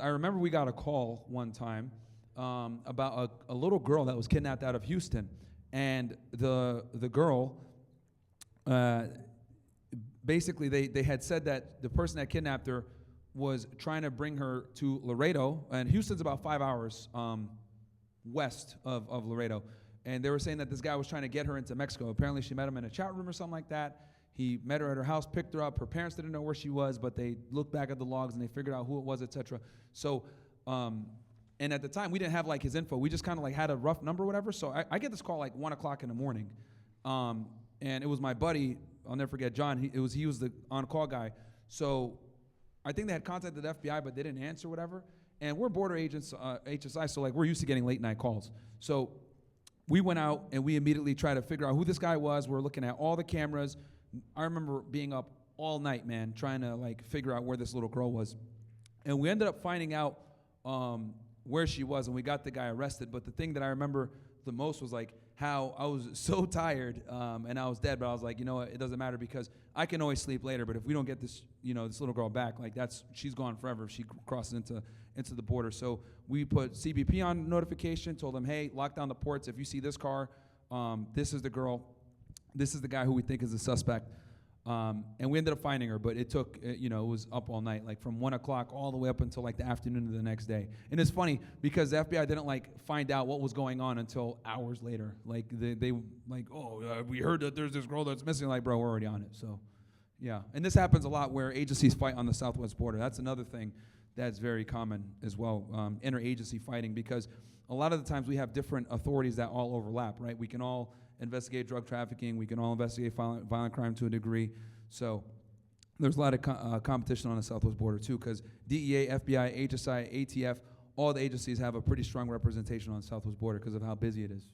I remember we got a call one time about a little girl that was kidnapped out of Houston, and the girl, basically they had said that the person that kidnapped her was trying to bring her to Laredo, and Houston's about 5 hours west of Laredo, and they were saying that this guy was trying to get her into Mexico. Apparently she met him in a chat room or something like that. He met her at her house, picked her up. Her parents didn't know where she was, but they looked back at the logs and they figured out who it was, etc. So, and at the time we didn't have like his info. We just kind of like had a rough number or whatever. So I get this call like 1 o'clock in the morning, and it was my buddy. I'll never forget, John. He was the on-call guy. So I think they had contacted the FBI, but they didn't answer or whatever. And we're border agents, HSI, so like we're used to getting late night calls. So we went out and we immediately tried to figure out who this guy was. We're looking at all the cameras. I remember being up all night, man, trying to like figure out where this little girl was. And we ended up finding out where she was, and we got the guy arrested. But the thing that I remember the most was like how I was so tired and I was dead, but I was like, you know what, it doesn't matter because I can always sleep later. But if we don't get this, this little girl back, like she's gone forever if she crosses into the border. So we put CBP on notification, told them, hey, lock down the ports. If you see this car, this is the girl. This is the guy who we think is the suspect. And we ended up finding her, but it took, it was up all night, like from 1 o'clock all the way up until like the afternoon of the next day. And it's funny because the FBI didn't like find out what was going on until hours later. Like they like, we heard that there's this girl that's missing. Like, bro, we're already on it. So, yeah. And this happens a lot where agencies fight on the southwest border. That's another thing that's very common as well, interagency fighting, because a lot of the times we have different authorities that all overlap, right? We can all investigate drug trafficking. We can all investigate violent crime to a degree. So there's a lot of competition on the southwest border too, because DEA, FBI, HSI, ATF, all the agencies have a pretty strong representation on the southwest border because of how busy it is.